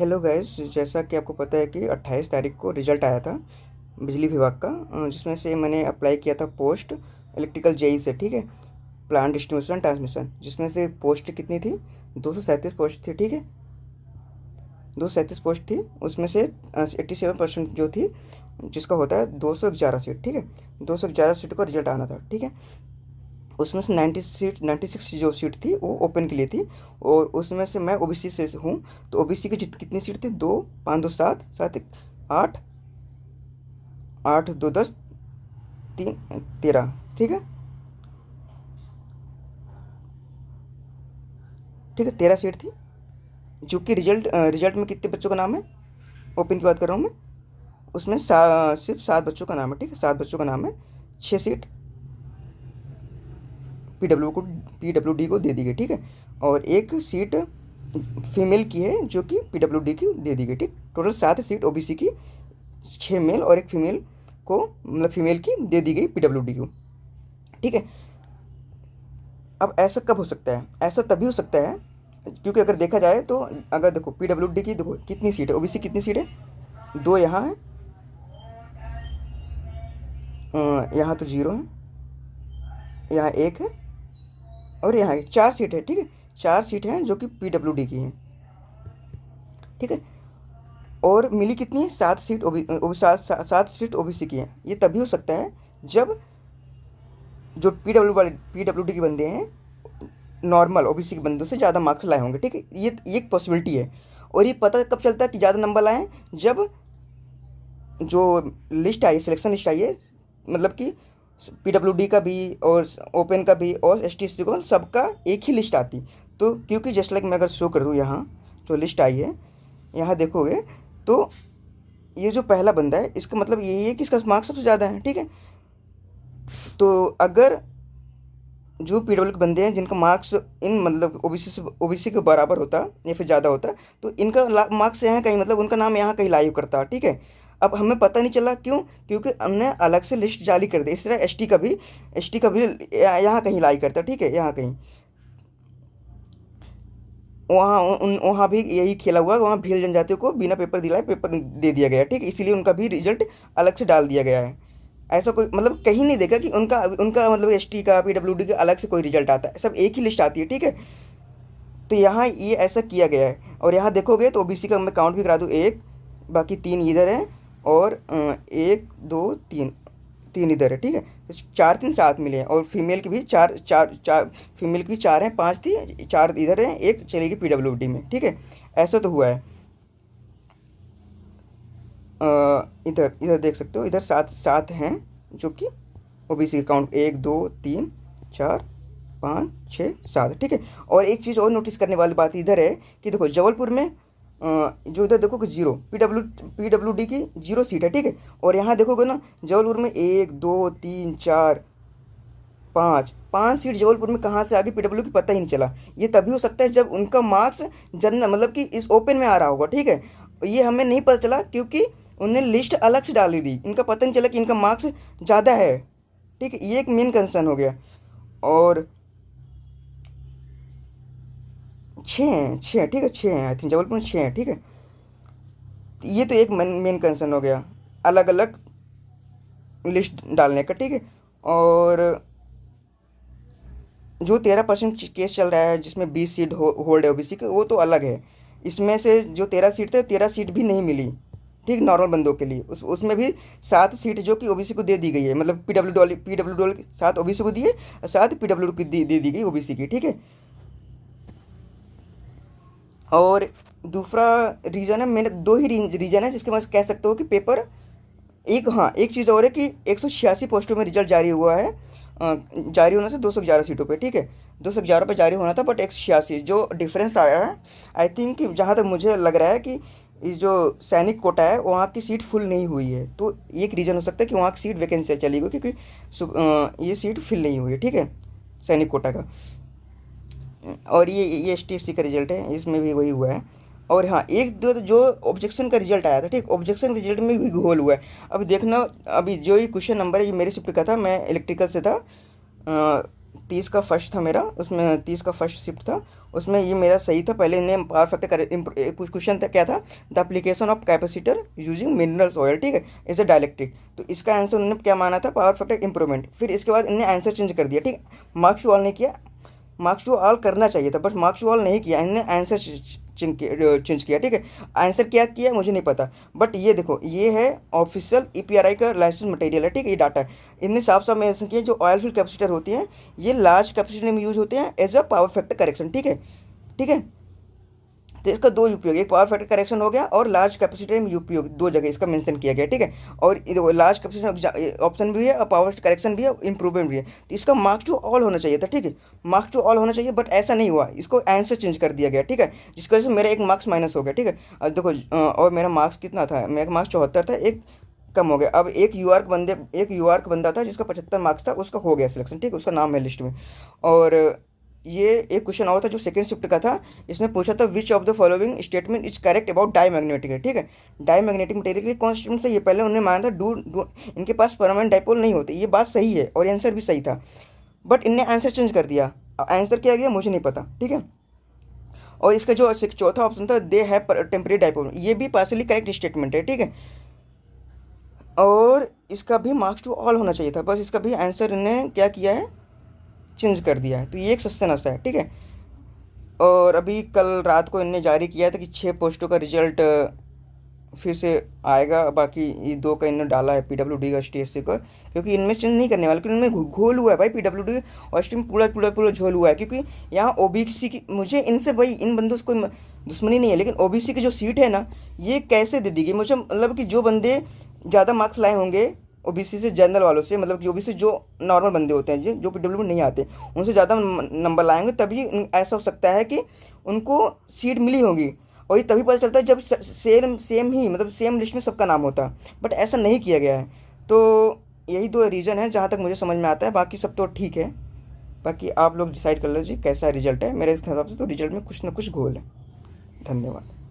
Hello guys, जैसा कि आपको पता है कि 28 तारीख को रिजल्ट आया था बिजली विभाग का, जिसमें से मैंने अप्लाई किया था पोस्ट इलेक्ट्रिकल जेई से। ठीक है, प्लांट डिस्ट्रीब्यूशन ट्रांसमिशन, जिसमें से पोस्ट कितनी थी? 237 पोस्ट थी। ठीक है, 237 पोस्ट थी, उसमें से 87% जो थी, जिसका होता है 211 सीट। ठीक है, 211 सीट का रिजल्ट आना था। ठीक है, उसमें से 96 जो सीट थी वो ओपन के लिए थी, और उसमें से मैं ओबीसी से हूँ। तो ओबीसी की कितनी सीट थी? दो, पाँच दो सात, सात एक आठ, आठ दो 10, तीन 13। ठीक है, ठीक है, 13 सीट थी। जो कि रिजल्ट में कितने बच्चों का नाम है? ओपन की बात कर रहा हूँ मैं। उसमें सिर्फ 7 बच्चों का नाम है। ठीक है, 7 बच्चों का नाम है। 6 सीट पीडब्ल्यूडी को दे दी गई। ठीक है, और एक सीट फीमेल की है जो कि पीडब्ल्यूडी की दे दी गई। ठीक, टोटल 7 सीट ओबीसी की, 6 मेल और एक फीमेल को, मतलब फीमेल की दे दी गई पीडब्ल्यूडी को। ठीक है, अब ऐसा कब हो सकता है? ऐसा तभी हो सकता है क्योंकि अगर देखा जाए तो, अगर देखो पीडब्ल्यूडी की देखो कितनी सीट है, ओबीसी कितनी सीट है? 2 यहाँ है, यहाँ तो 0 है, यहाँ 1 है, और यहाँ 4 सीट है। ठीक है, 4 सीट हैं जो कि पीडब्ल्यूडी की हैं। ठीक है, और मिली कितनी है? 7 सीट सात सीट ओबीसी की हैं। ये तभी हो सकता है जब जो पीडब्ल्यूडी के बंदे हैं नॉर्मल ओबीसी के बंदों से ज़्यादा मार्क्स लाए होंगे। ठीक है, ये एक पॉसिबिलिटी है। और ये पता कब चलता है कि ज़्यादा नंबर लाए हैं? जब जो लिस्ट आई, सिलेक्शन लिस्ट आई है, मतलब कि पीडब्ल्यूडी का भी और ओपन का भी और एस टी एस सी का, सबका एक ही लिस्ट आती। तो क्योंकि जस्ट लाइक मैं अगर शो कर दूँ यहाँ जो लिस्ट आई है, यहाँ देखोगे तो ये जो पहला बंदा है इसका मतलब यही है कि इसका मार्क्स सबसे ज़्यादा है। ठीक है, तो अगर जो पीडब्ल्यू के बंदे हैं जिनका मार्क्स इन मतलब ओबीसी के बराबर होता या फिर ज़्यादा होता, तो इनका मार्क्स यहाँ कहीं, मतलब उनका नाम यहाँ कहीं लाइव करता। ठीक है, अब हमें पता नहीं चला, क्यों? क्योंकि हमने अलग से लिस्ट जारी कर दी। इस तरह एसटी का भी यहाँ कहीं लाइव करता। ठीक है, यहाँ कहीं, वहाँ भी यही खेला हुआ, वहाँ भील जनजातियों को बिना पेपर दिलाए पेपर दे दिया गया। ठीक है, इसीलिए उनका भी रिजल्ट अलग से डाल दिया गया है। ऐसा कोई मतलब कहीं नहीं देखा कि उनका उनका मतलब एसटी का पीडब्ल्यूडी का अलग से कोई रिजल्ट आता है, सब एक ही लिस्ट आती है। ठीक है, तो यहाँ ये ऐसा किया गया है। और यहाँ देखोगे तो ओबीसी का मैं काउंट भी करा दूँ, एक, बाकी 3 इधर है, और 1 2 3, 3 इधर है। ठीक है, तो 4 3 7 मिले हैं, और फीमेल की भी चार चार चार, फीमेल की भी 4 हैं, 5 थी, 4 इधर हैं, एक चलेगी पीडब्ल्यूडी में। ठीक है, ऐसा तो हुआ है। इधर इधर देख सकते हो, इधर 7 7 हैं जो कि ओबीसी के काउंट, 1 2 3 4 5 6 7। ठीक है, और एक चीज़ और नोटिस करने वाली बात इधर है कि देखो जबलपुर में जो इधर देखो कि 0, पीडब्ल्यूडी की 0 सीट है। ठीक है, और यहाँ देखोगे ना जबलपुर में 1 2 3 4 5 5 सीट जबलपुर में कहाँ से आ गई पीडब्ल्यू की पता ही नहीं चला। ये तभी हो सकता है जब उनका मार्क्स जनरल, मतलब कि इस ओपन में आ रहा होगा। ठीक है, ये हमें नहीं पता चला क्योंकि उन्होंने लिस्ट अलग से डाली दी, इनका पता नहीं चला कि इनका मार्क्स ज़्यादा है। ठीक है, ये एक मेन कंसर्न हो गया। और 6 हैं, 6 हैं। ठीक है, 6 हैं, आई थिंक जबलपुर में 6 हैं। ठीक है, ये तो एक मेन कंसर्न हो गया, अलग अलग लिस्ट डालने का। ठीक है, और जो 13% केस चल रहा है जिसमें 20 सीट होल्ड है ओबीसी के, वो तो अलग है। इसमें से जो 13 सीट थे, 13 सीट भी नहीं मिली। ठीक, नॉर्मल बंदों के लिए उसमें भी 7 सीट जो कि ओबीसी को दे दी गई है, मतलब पीडब्ल्यू 7 ओबीसी को दिए, 7 पीडब्ल्यू को दे दी गई ओबीसी की। ठीक है, और दूसरा रीज़न है, मैंने 2 ही रीज़न है जिसके मैं कह सकता हूँ कि पेपर, एक, हाँ, एक चीज़ और है कि 186 पोस्टों में रिजल्ट जारी हुआ है। जारी होना था 211 सीटों पे। ठीक है, 211 पे जारी होना था, बट 186 जो डिफरेंस आया है, आई थिंक जहाँ तक मुझे लग रहा है कि ये जो सैनिक कोटा है वहाँ की सीट फुल नहीं हुई है। तो ये एक रीज़न हो सकता है कि वहाँ की सीट वैकेंसी चली गई, क्योंकि ये सीट फिल नहीं हुई है। ठीक है, सैनिक कोटा का। और ये एस टी एस सी का रिजल्ट है, इसमें भी वही हुआ है। और हाँ, एक दो जो ऑब्जेक्शन का रिजल्ट आया था, ठीक, ऑब्जेक्शन रिजल्ट में भी घोल हुआ है। अभी देखना, अभी जो ये क्वेश्चन नंबर है ये मेरे शिफ्ट का था, मैं इलेक्ट्रिकल से था, 30 का फर्स्ट था मेरा, उसमें 30 का फर्स्ट शिफ्ट था, उसमें ये मेरा सही था। पहले इन्हें पावर फैक्टर कुछ क्वेश्चन था, क्या था, the application of capacitor using minerals oil, ठीक है, इज अ डायलेक्ट्रिक। तो इसका आंसर उन्होंने क्या माना था, पावर फैक्टर इंप्रूवमेंट। फिर इसके बाद इन्हें आंसर चेंज कर दिया, ठीक है, मार्क्स टू ऑल नहीं किया, मार्क्स टू ऑल करना चाहिए था बट मार्क्स टू ऑल नहीं किया, इन्हें आंसर चेंज किया, ठीक है। आंसर क्या किया मुझे नहीं पता, बट ये देखो ये है ऑफिशियल ईपीआरआई का लाइसेंस मटेरियल है, ठीक है, ये डाटा है। इनने साफ साफ मेंशन किया जो ऑयल फील्ड कैपेसिटर होती हैं ये लार्ज कैपेसिटर में यूज होते हैं as a power factor correction, ठीक है, ठीक है। तो इसका दो उपयोग, एक पावर फैक्टर करेक्शन हो गया और लार्ज कैपेसिटर में उपयोग, दो जगह इसका मेंशन किया गया, ठीक है। और लार्ज कैपेसिटर ऑप्शन भी है और पावर करेक्शन भी है, इंप्रूवमेंट भी है। तो इसका मार्क्स टू ऑल होना चाहिए था, ठीक है, मार्क्स टू ऑल होना चाहिए, बट ऐसा नहीं हुआ, इसको आंसर चेंज कर दिया गया, ठीक है, जिसकी वजह से मेरा एक मार्क्स माइनस हो गया, ठीक है। अब देखो और मेरा मार्क्स कितना था, मेरा मार्क्स 74 था, एक कम हो गया। अब एक यूआर का बंदा था जिसका 75 मार्क्स था, उसका हो गया सिलेक्शन, ठीक है, उसका नाम है लिस्ट में। और ये एक क्वेश्चन और था जो सेकंड शिफ्ट का था, इसमें पूछा था which of the following statement is correct about diamagnetic, ठीक है। डाई मैग्नेटिक मटेरियल के कौन स्टेटमेंट सही है, पहले उन्होंने माना था इनके पास परमानेंट डाइपोल नहीं होते, ये बात सही है और आंसर भी सही था, बट इनने आंसर चेंज कर दिया। आंसर क्या गया मुझे नहीं पता, ठीक है। और इसका जो चौथा ऑप्शन था दे हैव टेम्परेरी डाइपोल, ये भी पार्सली करेक्ट स्टेटमेंट है, ठीक है। और इसका भी मार्क्स टू ऑल होना चाहिए था, बस इसका भी आंसर इन्हें क्या किया है, चेंज कर दिया है। तो ये एक सस्ता है, ठीक है। और अभी कल रात को इनने जारी किया था कि 6 पोस्टों का रिजल्ट फिर से आएगा, बाकी ये 2 का इन्होंने डाला है पीडब्ल्यूडी का एसटीएससी का, क्योंकि इनमें चेंज नहीं करने वाले, क्योंकि इनमें घोल हुआ है भाई, पीडब्ल्यूडी और एसटी में पूरा पूरा पूरा झोल हुआ है। क्योंकि यहाँ ओबीसी की, मुझे इनसे भाई इन बंदों से कोई दुश्मनी नहीं है, लेकिन ओबीसी की जो सीट है ना ये कैसे दे दी गई मुझे, मतलब कि जो बंदे ज़्यादा मार्क्स लाए होंगे ओबीसी से, जनरल वालों से, मतलब कि ओबीसी जो नॉर्मल बंदे होते हैं जो पीडब्ल्यू नहीं आते, उनसे ज़्यादा नंबर लाएंगे, तभी ऐसा हो सकता है कि उनको सीट मिली होगी। और ये तभी पता चलता है जब सेम सेम ही, मतलब सेम लिस्ट में सबका नाम होता, बट ऐसा नहीं किया गया है। तो यही 2 रीज़न है जहाँ तक मुझे समझ में आता है, बाकी सब तो ठीक है। बाकी आप लोग डिसाइड कर लीजिए कैसा रिजल्ट है, मेरे हिसाब से तो रिजल्ट में कुछ ना कुछ घोल है। धन्यवाद।